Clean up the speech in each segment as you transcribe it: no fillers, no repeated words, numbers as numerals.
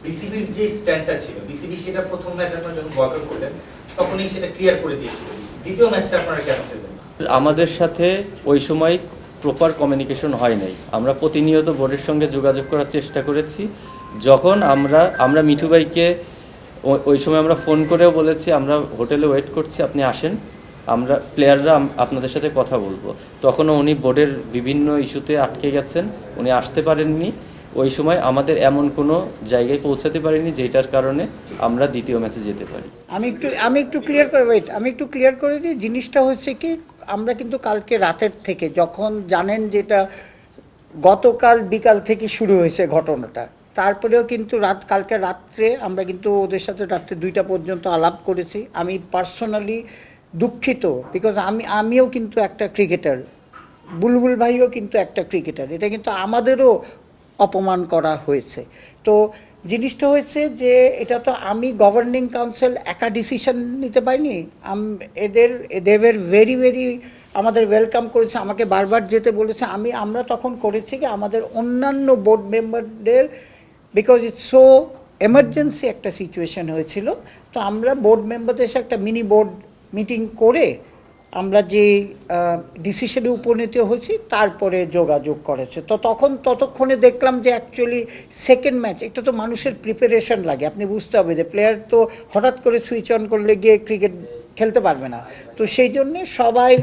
বিসিবির যে স্ট্যান্ডটা ছিল, বিসিবি সেটা প্রথম ম্যাচ আপনারা যখন ওয়ার্কআউট করলেন তখনই সেটা ক্লিয়ার করে দিয়েছিল, দ্বিতীয় ম্যাচটা আপনারা কেন খেলবেন না? আমাদের সাথে ওই সময় প্রপার কমিউনিকেশন হয় নাই। আমরা প্রতিনিয়ত বোর্ডের সঙ্গে যোগাযোগ করার চেষ্টা করেছি। যখন আমরা মিঠু ভাইকে ওই সময় আমরা ফোন করেও বলেছি আমরা হোটেলে ওয়েট করছি, আপনি আসেন, আমরা প্লেয়াররা আপনাদের সাথে কথা বলবো। তখনও উনি বোর্ডের বিভিন্ন ইস্যুতে আটকে গেছেন, উনি আসতে পারেননি। ওই সময় আমাদের এমন কোনো জায়গায় পৌঁছাতে পারিনি যেটার কারণে আমরা দ্বিতীয় ম্যাচে যেতে পারি। আমি একটু ক্লিয়ার করে দিই। জিনিসটা হচ্ছে কি, আমরা কিন্তু কালকে রাতের থেকে, যখন জানেন যেটা গতকাল বিকাল থেকে শুরু হয়েছে ঘটনাটা, তারপরেও কিন্তু কালকে রাত্রে আমরা কিন্তু ওদের সাথে রাত্রে 2টা পর্যন্ত আলাপ করেছি। আমি পার্সোনালি দুঃখিত, বিকজ আমিও কিন্তু একটা ক্রিকেটার, বুলবুল ভাইও কিন্তু একটা ক্রিকেটার, এটা কিন্তু আমাদেরও অপমান করা হয়েছে। তো জিনিসটা হয়েছে যে এটা তো আমি গভর্নিং কাউন্সিল একা ডিসিশন নিতে পারিনি। দেবের ভেরি আমাদের ওয়েলকাম করেছে, আমাকে বারবার যেতে বলেছে। আমরা তখন করেছি কি, আমাদের অন্যান্য বোর্ড মেম্বারদের, বিকজ ইটস সো এমার্জেন্সি একটা সিচুয়েশন হয়েছিল, তো আমরা বোর্ড মেম্বারদের সাথে একটা মিনি বোর্ড মিটিং করে আমরা যে ডিসিশনে উপনীত হয়েছি তারপরে যোগাযোগ করেছে। তো ততক্ষণে দেখলাম যে অ্যাকচুয়ালি সেকেন্ড ম্যাচ, এটা তো মানুষের প্রিপারেশন লাগে, আপনি বুঝতে হবে যে প্লেয়ার তো হঠাৎ করে সুইচ অন করলে গিয়ে ক্রিকেট খেলতে পারবে না। তো সেই জন্যে সবাই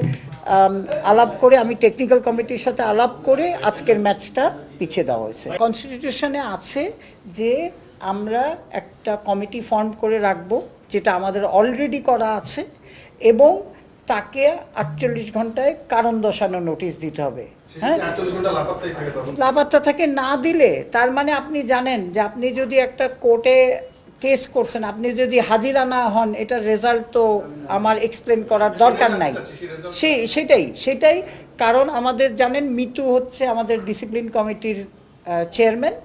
আলাপ করে, আমি টেকনিক্যাল কমিটির সাথে আলাপ করে আজকের ম্যাচটা পিছিয়ে দেওয়া হয়েছে। কনস্টিটিউশনে আছে যে আমরা একটা কমিটি ফর্ম করে রাখবো, যেটা আমাদের অলরেডি করা আছে, এবং তাকে 48 ঘন্টায় কারণ দর্শানো নোটিশ দিতে হবে। হ্যাঁ, লাপাত্তা থাকে না দিলে তার মানে আপনি জানেন যে আপনি যদি একটা কোর্টে কেস করছেন, আপনি যদি হাজিরা না হন, এটার রেজাল্ট তো আমার এক্সপ্লেন করার দরকার নাই। সেটাই কারণ আমাদের জানেন মিতু হচ্ছে আমাদের ডিসিপ্লিন কমিটির চেয়ারম্যান।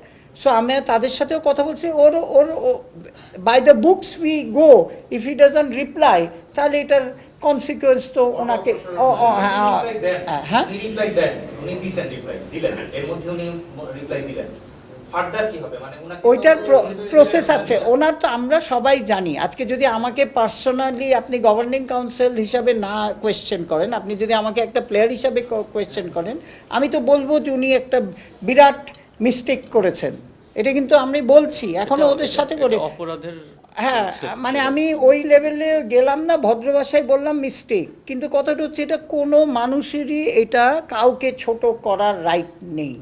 সো আমি তাদের সাথেও কথা বলছি, or by the books we go, if he doesn't reply তাহলে এটার কনসিকুয়েন্স তো ওনাকে হ্যাঁ রিপ্লাই দেন, উনি রিপ্লাই দিলেন, এর মধ্যে উনি রিপ্লাই দিলেন, ফার্দার কি হবে? মানে ওইটার প্রসেস আছে ওনার, তো আমরা সবাই জানি। আজকে যদি আমাকে পার্সোনালি আপনি গভর্নিং কাউন্সিল হিসাবে না কোয়েশ্চেন করেন, আপনি যদি আমাকে একটা প্লেয়ার হিসাবে কোয়েশ্চেন করেন, আমি তো বলবো যে উনি একটা বিরাট মিস্টেক করেছেন। এটা কিন্তু আমি বলছি এখনো ওদের সাথে করে অপরাধের, হ্যাঁ, মানে আমি ওই লেভেলে গেলাম না, ভদ্র ভাষায় বললাম মিস্টেক। কিন্তু কথাটা হচ্ছে এটা কোনো মানুষেরই এটা কাউকে ছোট করার রাইট নেই।